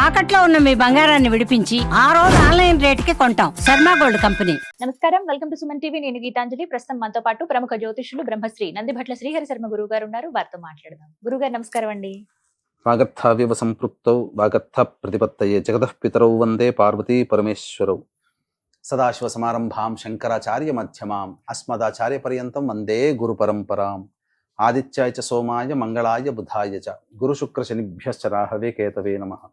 తాకట్లో ఉన్న మీ బంగారాన్ని విడిపించి ఆ రోజు ఆన్లైన్ రేటుకి కొంటాం. Sharma gold company. నమస్కారం, వెల్కమ్ టు సుమన్ టీవీ. నేను గీతాంజలి. ప్రస్తుతం మనతో పాటు ప్రముఖ జ్యోతిష్యులు బ్రహ్మశ్రీ నందిభట్ల శ్రీహరి శర్మ గురువు గారు ఉన్నారు. వారితో మాట్లాడదాం. గురుగారు నమస్కారం అండి. వాగర్థావ్యవ సంపృక్తౌ వాగర్థ ప్రతిపత్తయే జగతః పితరౌ వందే పార్వతీ పరమేశ్వరౌ సదాశివ సమారంభాం శంకరాచార్య మధ్యమాం అస్మదాచార్య పర్యంతం వందే గురు పరంపరాం ఆదిత్యాయ చ సోమాయ మంగళాయ బుధాయ చ గురు శుక్ర శనిభ్యశ్చ రాహవే కేతవే నమః.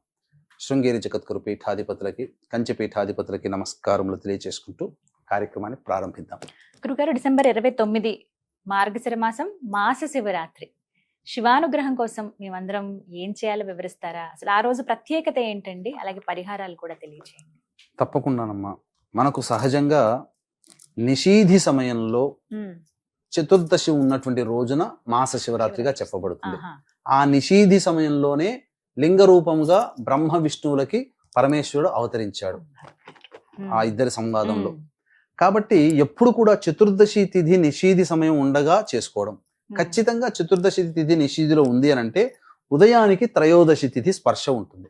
శృంగేరి జగద్గురు పీఠాధిపతులకి కంచి పీఠాధిపతులకి నమస్కారములు తెలియజేసుకుంటూ కార్యక్రమాన్ని ప్రారంభిద్దాం. గురుగారు, డిసెంబర్ 29 మార్గశిర మాసం మాస శివరాత్రి శివానుగ్రహం కోసం మేమందరం ఏం చేయాలో వివరిస్తారా? అసలు ఆ రోజు ప్రత్యేకత ఏంటండి? అలాగే పరిహారాలు కూడా తెలియజేయండి. తప్పకుండానమ్మా. మనకు సహజంగా నిషీధి సమయంలో చతుర్దశి ఉన్నటువంటి రోజున మాస శివరాత్రిగా చెప్పబడుతుంది. ఆ నిషీధి సమయంలోనే లింగ రూపముగా బ్రహ్మ విష్ణువులకి పరమేశ్వరుడు అవతరించాడు ఆ ఇద్దరి సంవాదంలో. కాబట్టి ఎప్పుడు కూడా చతుర్దశి తిథి నిషీధి సమయం ఉండగా చేసుకోవడం. ఖచ్చితంగా చతుర్దశి తిథి నిషీధిలో ఉంది అని అంటే ఉదయానికి త్రయోదశి తిథి స్పర్శ ఉంటుంది.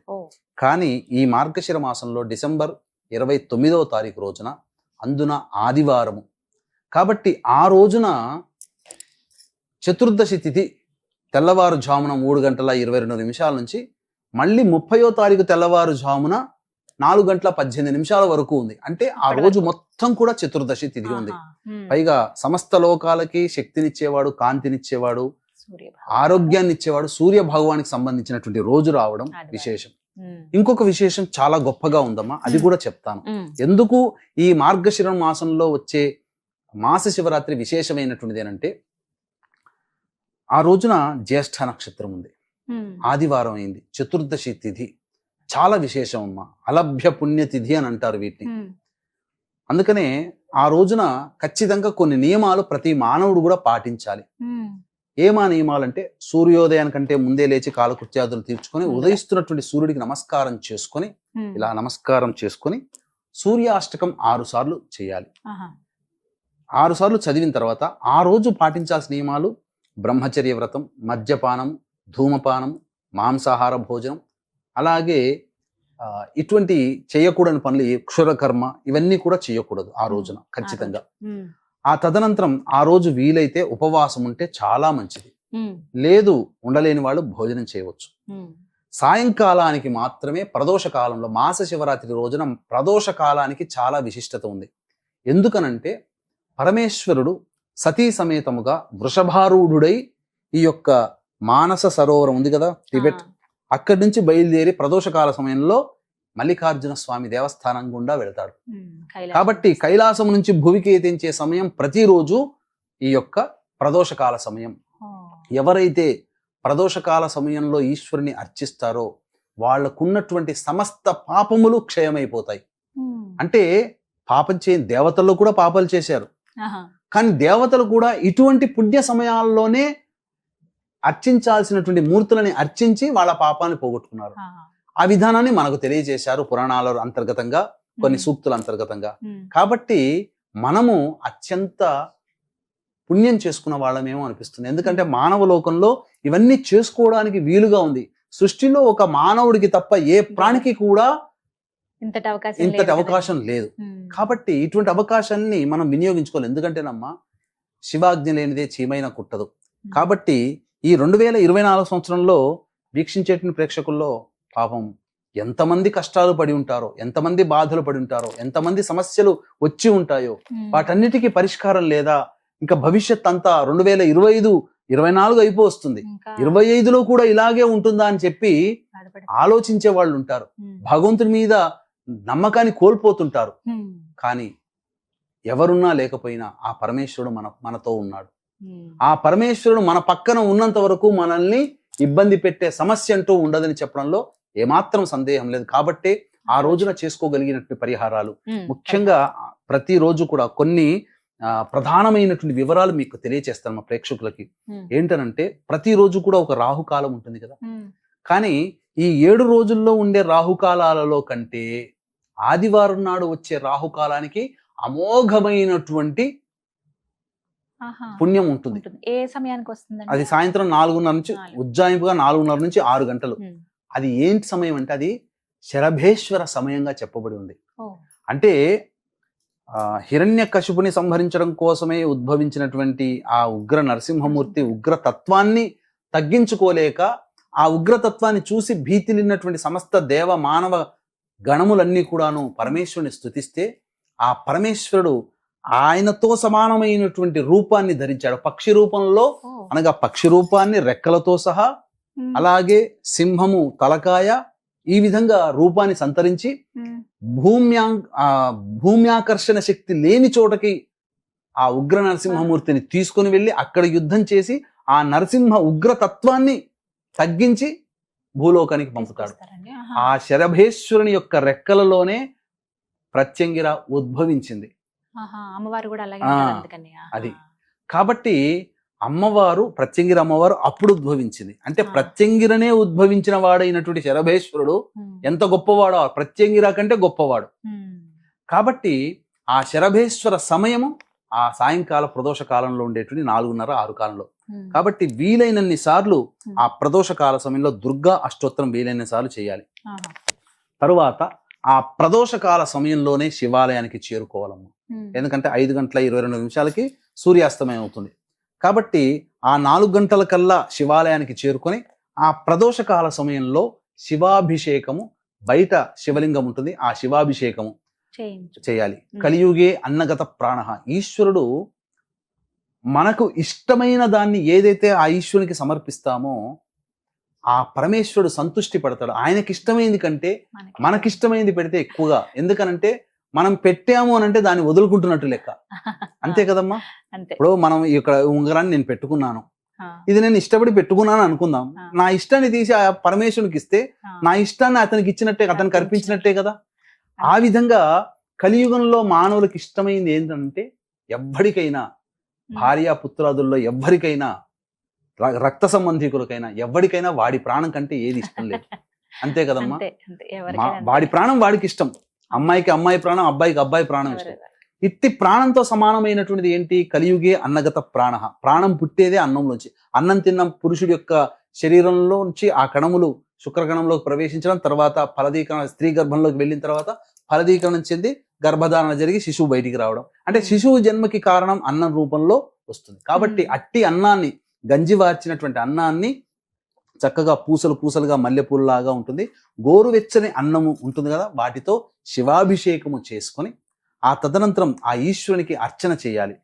కానీ ఈ మార్గశిర మాసంలో డిసెంబర్ 29వ తారీఖు రోజున అందున ఆదివారము కాబట్టి ఆ రోజున చతుర్దశి తిథి తెల్లవారుజామున 3:22 నుంచి మళ్ళీ 30వ తారీఖు తెల్లవారుజామున 4:18 వరకు ఉంది. అంటే ఆ రోజు మొత్తం కూడా చతుర్దశి తిథి ఉంది. పైగా సమస్త లోకాలకి శక్తినిచ్చేవాడు, కాంతినిచ్చేవాడు, ఆరోగ్యాన్ని ఇచ్చేవాడు సూర్య భగవానికి సంబంధించినటువంటి రోజు రావడం విశేషం. ఇంకొక విశేషం చాలా గొప్పగా ఉందమ్మా, అది కూడా చెప్తాను. ఎందుకు ఈ మార్గశిర మాసంలో వచ్చే మాస శివరాత్రి విశేషమైనటువంటిది ఏంటంటే ఆ రోజున జ్యేష్ఠ నక్షత్రం ఉంది, ఆదివారం అయింది, చతుర్దశి తిథి చాలా విశేషం అమ్మా. అలభ్య పుణ్యతిథి అని అంటారు వీటిని. అందుకనే ఆ రోజున ఖచ్చితంగా కొన్ని నియమాలు ప్రతి మానవుడు కూడా పాటించాలి. ఏమా నియమాలంటే సూర్యోదయానికంటే ముందే లేచి కాలకృత్యాదులు తీర్చుకొని ఉదయిస్తున్నటువంటి సూర్యుడికి నమస్కారం చేసుకొని ఇలా నమస్కారం చేసుకొని సూర్యాష్టకం 6 సార్లు చేయాలి. 6 సార్లు చదివిన తర్వాత ఆ రోజు పాటించాల్సిన నియమాలు బ్రహ్మచర్య వ్రతం, మద్యపానం, ధూమపానం, మాంసాహార భోజనం, అలాగే ఇటువంటి చేయకూడని పనులు క్షురకర్మ ఇవన్నీ కూడా చేయకూడదు ఆ రోజున ఖచ్చితంగా. ఆ తదనంతరం ఆ రోజు వీలైతే ఉపవాసం ఉంటే చాలా మంచిది. లేదు ఉండలేని వాళ్ళు భోజనం చేయవచ్చు. సాయంకాలానికి మాత్రమే ప్రదోష కాలంలో మాస శివరాత్రి రోజున ప్రదోష కాలానికి చాలా విశిష్టత ఉంది. ఎందుకనంటే పరమేశ్వరుడు సతీ సమేతముగా వృషభారూఢుడై ఈ యొక్క మానస సరోవరం ఉంది కదా టిబెట్, అక్కడి నుంచి బయలుదేరి ప్రదోషకాల సమయంలో మల్లికార్జున స్వామి దేవస్థానం గుండా వెళ్తాడు. కాబట్టి కైలాసం నుంచి భువికి ఎత్తించే సమయం ప్రతిరోజు ఈ యొక్క ప్రదోషకాల సమయం. ఎవరైతే ప్రదోషకాల సమయంలో ఈశ్వరుని అర్చిస్తారో వాళ్ళకున్నటువంటి సమస్త పాపములు క్షయమైపోతాయి. అంటే పాపం చేయని దేవతల్లో కూడా పాపాలు చేశారు, కానీ దేవతలు కూడా ఇటువంటి పుణ్య సమయాల్లోనే అర్చించాల్సినటువంటి మూర్తులని అర్చించి వాళ్ళ పాపాన్ని పోగొట్టుకున్నారు. ఆ విధానాన్ని మనకు తెలియజేశారు పురాణాల అంతర్గతంగా, కొన్ని సూక్తుల అంతర్గతంగా. కాబట్టి మనము అత్యంత పుణ్యం చేసుకున్న వాళ్ళమేమో అనిపిస్తుంది. ఎందుకంటే మానవ లోకంలో ఇవన్నీ చేసుకోవడానికి వీలుగా ఉంది. సృష్టిలో ఒక మానవుడికి తప్ప ఏ ప్రాణికి కూడా ఇంతటి అవకాశం లేదు. కాబట్టి ఇటువంటి అవకాశాన్ని మనం వినియోగించుకోవాలి. ఎందుకంటేనమ్మా శివాజ్ఞ లేనిదే చీమైనా కుట్టదు. కాబట్టి ఈ 2024 సంవత్సరంలో వీక్షించేటువంటి ప్రేక్షకుల్లో పాపం ఎంతమంది కష్టాలు పడి ఉంటారో, ఎంతమంది బాధలు పడి ఉంటారో, ఎంతమంది సమస్యలు వచ్చి ఉంటాయో, వాటన్నిటికీ పరిష్కారం లేదా? ఇంకా భవిష్యత్ అంతా 2025, 24 అయిపోతుంది, 25లో కూడా ఇలాగే ఉంటుందా అని చెప్పి ఆలోచించే వాళ్ళు ఉంటారు. భగవంతుడి మీద నమ్మకాన్ని కోల్పోతుంటారు. కానీ ఎవరున్నా లేకపోయినా ఆ పరమేశ్వరుడు మనతో ఉన్నాడు. ఆ పరమేశ్వరుడు మన పక్కన ఉన్నంత వరకు మనల్ని ఇబ్బంది పెట్టే సమస్య అంటూ ఉండదని చెప్పడంలో ఏమాత్రం సందేహం లేదు. కాబట్టి ఆ రోజున చేసుకోగలిగినటువంటి పరిహారాలు, ముఖ్యంగా ప్రతిరోజు కూడా కొన్ని ప్రధానమైనటువంటి వివరాలు మీకు తెలియచేస్తాను మా ప్రేక్షకులకి. ఏంటనంటే ప్రతిరోజు కూడా ఒక రాహుకాలం ఉంటుంది కదా, కానీ ఈ 7 రోజుల్లో ఉండే రాహుకాలాలలో కంటే ఆదివారం నాడు వచ్చే రాహుకాలానికి అమోఘమైనటువంటి పుణ్యం ఉంటుంది. ఏ సమయానికి వస్తుంది? అది సాయంత్రం 4:30 నుంచి ఉజ్జాయింపుగా 4:30 నుంచి 6 గంటలు. అది ఏంటి సమయం అంటే అది శరభేశ్వర సమయంగా చెప్పబడి ఉంది. ఓ. అంటే హిరణ్యకశిపుని సంహరించడం కోసమే ఉద్భవించినటువంటి ఆ ఉగ్ర నరసింహమూర్తి ఉగ్రతత్వాన్ని తగ్గించుకోలేక ఆ ఉగ్రతత్వాన్ని చూసి భీతిలిన్నటువంటి సమస్త దేవ మానవ గణములన్నీ కూడాను పరమేశ్వరుని స్తుతిస్తే ఆ పరమేశ్వరుడు ఆయనతో సమానమైనటువంటి రూపాన్ని ధరించాడు. పక్షి రూపంలో, ఓ. అనగా పక్షి రూపాన్ని రెక్కలతో సహా, ఉమ్. అలాగే సింహము తలకాయ, ఈ విధంగా రూపాన్ని సంతరించి ఉమ్. భూమ్యాకర్షణ శక్తి లేని చోటకి ఆ ఉగ్ర నరసింహమూర్తిని తీసుకుని వెళ్ళి అక్కడ యుద్ధం చేసి ఆ నరసింహ ఉగ్రతత్వాన్ని తగ్గించి భూలోకానికి పంపుతాడు. తీసుకొస్తారండి. ఆ శరభేశ్వరుని యొక్క రెక్కలలోనే ప్రత్యంగిర ఉద్భవించింది. అమ్మవారు కూడా అలాగే ఆ, ఉంటారు అందుకని. అది. కాబట్టి అమ్మవారు, ప్రత్యంగిర అమ్మవారు అప్పుడు ఉద్భవించింది. అంటే ప్రత్యంగిరనే ఉద్భవించిన వాడైనటువంటి శరభేశ్వరుడు ఎంత గొప్పవాడో, ప్రత్యంగిర కంటే గొప్పవాడు. కాబట్టి ఆ శరభేశ్వర సమయము ఆ సాయంకాల ప్రదోష కాలంలో ఉండేటువంటి 4:30-6 కాలంలో. కాబట్టి వీలైనన్ని సార్లు ఆ ప్రదోష కాల సమయంలో దుర్గా అష్టోత్తరం వీలైన సార్లు చేయాలి. తరువాత ఆ ప్రదోష కాల సమయంలోనే శివాలయానికి చేరుకోవాలమ్మా. ఎందుకంటే 5:22 సూర్యాస్తమయం అవుతుంది. కాబట్టి ఆ 4 గంటల కల్లా శివాలయానికి చేరుకొని ఆ ప్రదోష కాల సమయంలో శివాభిషేకము, బయట శివలింగం ఉంటుంది, ఆ శివాభిషేకము చేయాలి. కలియుగే అన్నగత ప్రాణ. ఈశ్వరుడు మనకు ఇష్టమైన దాన్ని ఏదైతే ఆ ఈశ్వరునికి సమర్పిస్తామో ఆ పరమేశ్వరుడు సంతుష్టి పడతాడు. ఆయనకి ఇష్టమైంది కంటే మనకిష్టమైంది పెడితే ఎక్కువగా. ఎందుకనంటే మనం పెట్టాము అని అంటే దాన్ని వదులుకుంటున్నట్టు లెక్క. అంతే కదమ్మా. ఇప్పుడు మనం ఇక్కడ ఉంగరాన్ని నేను పెట్టుకున్నాను, ఇది నేను ఇష్టపడి పెట్టుకున్నాను అనుకుందాం. నా ఇష్టాన్ని తీసి ఆ పరమేశ్వరునికి ఇస్తే నా ఇష్టాన్ని అతనికి ఇచ్చినట్టే, అతనికి అర్పించినట్టే కదా. ఆ విధంగా కలియుగంలో మానవులకు ఇష్టమైంది ఏంటంటే, ఎవ్వడికైనా, భార్య పుత్రాదుల్లో ఎవ్వరికైనా, రక్త సంబంధికులకైనా ఎవ్వడికైనా వాడి ప్రాణం కంటే ఏది ఇష్టం లేదు. అంతే కదమ్మా. వాడి ప్రాణం వాడికి ఇష్టం. అమ్మాయికి అమ్మాయి ప్రాణం, అబ్బాయికి అబ్బాయి ప్రాణం ఇష్టం. ఇట్టి ప్రాణంతో సమానమైనటువంటిది ఏంటి? కలియుగే అన్నగత ప్రాణ. ప్రాణం పుట్టేదే అన్నంలోంచి. అన్నం తిన్న పురుషుడి యొక్క శరీరంలోంచి ఆ కణములు శుక్రకణంలోకి ప్రవేశించడం, తర్వాత ఫలదీకరణ, స్త్రీ గర్భంలోకి వెళ్ళిన తర్వాత ఫలదీకరణం చెంది గర్భధారణ జరిగి శిశువు బయటికి రావడం. అంటే శిశువు జన్మకి కారణం అన్నం రూపంలో వస్తుంది. కాబట్టి అట్టి అన్నాన్ని, గంజి వార్చినటువంటి అన్నాన్ని చక్కగా పూసలు పూసలుగా మల్లెపూలలాగా ఉంటుంది, గోరువెచ్చని అన్నము ఉంటుంది కదా, వాటితో శివాభిషేకము చేసుకొని ఆ తదనంతరం ఆ ఈశ్వరునికి అర్చన చేయాలి.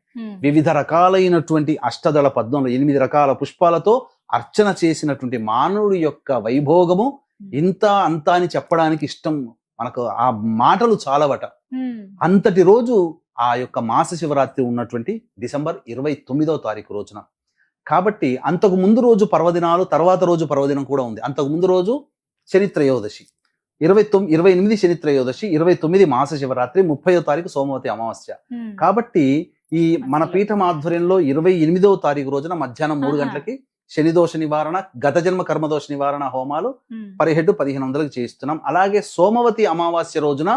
వివిధ రకాలైనటువంటి అష్టదళ పద్మంలో 8 రకాల పుష్పాలతో అర్చన చేసినటువంటి మానవుడి యొక్క వైభోగము ఇంత అంత అని చెప్పడానికి ఇష్టం మనకు ఆ మాటలు చాలవట. అంతటి రోజు ఆ యొక్క మాస శివరాత్రి ఉన్నటువంటి డిసెంబర్ 29వ తారీఖు రోజున. కాబట్టి అంతకు ముందు రోజు పర్వదినాలు, తర్వాత రోజు పర్వదినం కూడా ఉంది. అంతకు ముందు రోజు శని త్రయోదశి, 28 శని త్రయోదశి, 29 మాస శివరాత్రి, 30వ తారీఖు సోమవతి అమావాస్య. కాబట్టి ఈ మన పీఠం ఆధ్వర్యంలో 28వ తారీఖు రోజున మధ్యాహ్నం 3 గంటలకి శనిదోష నివారణ, గత జన్మ కర్మదోష నివారణ హోమాలు పరిహెడ్ 1500కి చేయిస్తున్నాం. అలాగే సోమవతి అమావాస్య రోజున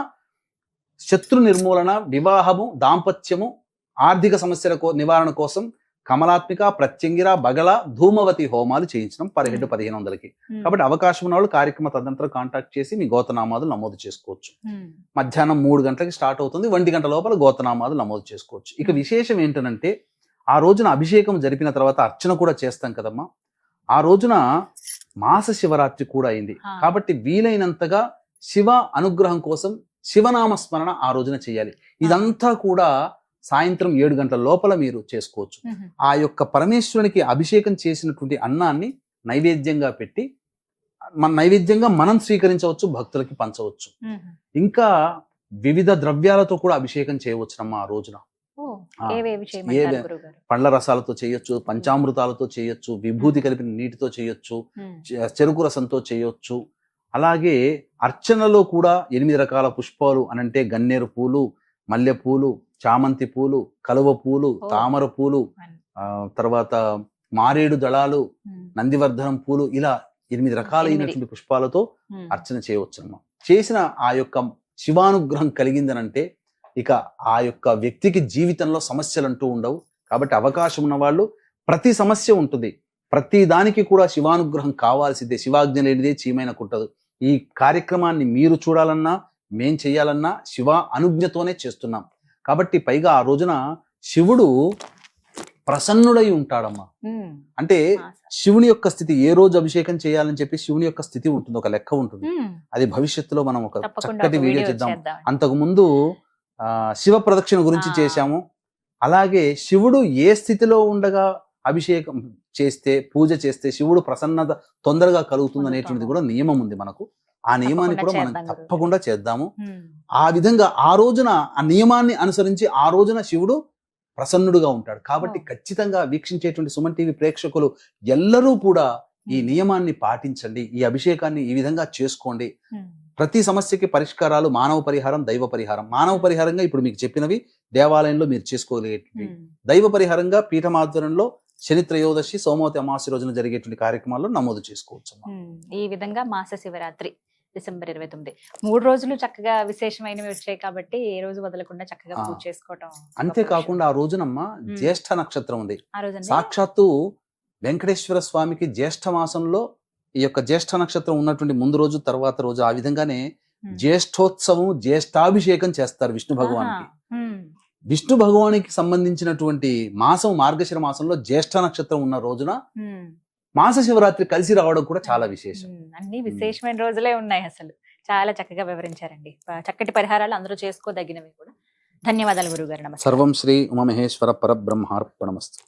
శత్రు నిర్మూలన, వివాహము, దాంపత్యము, ఆర్థిక సమస్యల నివారణ కోసం కమలాత్మిక, ప్రత్యంగిర, బగల, ధూమవతి హోమాలు చేయించడం పరిహెడ్ 1500కి. కాబట్టి అవకాశం ఉన్న వాళ్ళు కార్యక్రమ తదంతరం కాంటాక్ట్ చేసి మీ గోతనామాదులు నమోదు చేసుకోవచ్చు. మధ్యాహ్నం 3 గంటలకి స్టార్ట్ అవుతుంది, 1 గంట లోపల గోతనామాదులు నమోదు చేసుకోవచ్చు. ఇక విశేషం ఏంటంటే, ఆ రోజున అభిషేకం జరిపిన తర్వాత అర్చన కూడా చేస్తాం కదమ్మా. ఆ రోజున మాస శివరాత్రి కూడా అయింది. కాబట్టి వీలైనంతగా శివ అనుగ్రహం కోసం శివనామ స్మరణ ఆ రోజున చేయాలి. ఇదంతా కూడా సాయంత్రం 7 గంటల లోపల మీరు చేసుకోవచ్చు. ఆ యొక్క పరమేశ్వరునికి అభిషేకం చేసినటువంటి అన్నాన్ని నైవేద్యంగా పెట్టి నైవేద్యంగా మనం స్వీకరించవచ్చు, భక్తులకి పంచవచ్చు. ఇంకా వివిధ ద్రవ్యాలతో కూడా అభిషేకం చేయవచ్చునమ్మా ఆ రోజున. పండ్ల రసాలతో చేయొచ్చు, పంచామృతాలతో చేయొచ్చు, విభూతి కలిపిన నీటితో చేయొచ్చు, చెరుకు రసంతో చేయొచ్చు. అలాగే అర్చనలో కూడా 8 రకాల పుష్పాలు అనంటే గన్నేరు పూలు, మల్లెపూలు, చామంతి పూలు, కలువ పూలు, తామర పూలు, తర్వాత మారేడు దళాలు, నందివర్ధనం పూలు, ఇలా 8 రకాలైనటువంటి పుష్పాలతో అర్చన చేయవచ్చునమ్మా. చేసిన ఆ యొక్క శివానుగ్రహం కలిగిందనంటే ఇక ఆ యొక్క వ్యక్తికి జీవితంలో సమస్యలు అంటూ ఉండవు. కాబట్టి అవకాశం ఉన్న వాళ్ళు, ప్రతి సమస్య ఉంటుంది, ప్రతి దానికి కూడా శివానుగ్రహం కావాల్సిందే. శివాజ్ఞ లేనిదే చీమైన కుట్టదు. ఈ కార్యక్రమాన్ని మీరు చూడాలన్నా మేం చేయాలన్నా శివ అనుజ్ఞతోనే చేస్తున్నాం. కాబట్టి పైగా ఆ రోజున శివుడు ప్రసన్నుడై ఉంటాడమ్మా. అంటే శివుని యొక్క స్థితి, ఏ రోజు అభిషేకం చేయాలని చెప్పి శివుని యొక్క స్థితి ఉంటుంది, ఒక లెక్క ఉంటుంది. అది భవిష్యత్తులో మనం ఒక చక్కటి వీడియో చేద్దాం. అంతకు ముందు శివ ప్రదక్షిణ గురించి చేశాము. అలాగే శివుడు ఏ స్థితిలో ఉండగా అభిషేకం చేస్తే, పూజ చేస్తే శివుడు ప్రసన్నత తొందరగా కలుగుతుంది అనేటువంటిది కూడా నియమం ఉంది మనకు. ఆ నియమాన్ని కూడా మనం తప్పకుండా చేద్దాము. ఆ విధంగా ఆ రోజున ఆ నియమాన్ని అనుసరించి ఆ రోజున శివుడు ప్రసన్నుడుగా ఉంటాడు. కాబట్టి ఖచ్చితంగా వీక్షించేటువంటి సుమన్ టీవీ ప్రేక్షకులు ఎల్లరూ కూడా ఈ నియమాన్ని పాటించండి, ఈ అభిషేకాన్ని ఈ విధంగా చేసుకోండి. ప్రతి సమస్యకి పరిష్కారాలు మానవ పరిహారం, దైవ పరిహారం. మానవ పరిహారంగా ఇప్పుడు మీకు చెప్పినవి దేవాలయంలో మీరు చేసుకోగలిగేటివి, దైవ పరిహారంగా పీఠమాధ్వర్యంలో శని త్రయోదశి, సోమవతి అమావాస్య రోజున జరిగేటువంటి కార్యక్రమాల్లో నమోదు చేసుకోవచ్చు. ఈ విధంగా మాస శివరాత్రి డిసెంబర్ 29 3 రోజులు చక్కగా విశేషమైనవి వచ్చాయి కాబట్టి ఏ రోజు వదలకుండా చక్కగా పూజ చేసుకోవటం. అంతేకాకుండా ఆ రోజునమ్మ జ్యేష్ఠ నక్షత్రం ఉంది. సాక్షాత్తు వెంకటేశ్వర స్వామికి జ్యేష్ఠ మాసంలో ఈ యొక్క జ్యేష్ఠ నక్షత్రం ఉన్నటువంటి ముందు రోజు, తర్వాత రోజు, ఆ విధంగానే జ్యేష్ఠోత్సవం, జ్యేష్ఠాభిషేకం చేస్తారు విష్ణు భగవానికి. విష్ణు భగవానికి సంబంధించినటువంటి మాసం మార్గశిర మాసంలో జ్యేష్ఠ నక్షత్రం ఉన్న రోజున మాస శివరాత్రి కలిసి రావడం కూడా చాలా విశేషం. అన్ని విశేషమైన రోజులే ఉన్నాయి. అసలు చాలా చక్కగా వివరించారండి. చక్కటి పరిహారాలు అందరూ చేసుకోదగినవి కూడా. ధన్యవాదాలు గురుగారు. నమస్కారం. సర్వం శ్రీ ఉమామహేశ్వర పరబ్రహ్మార్పణమస్తు.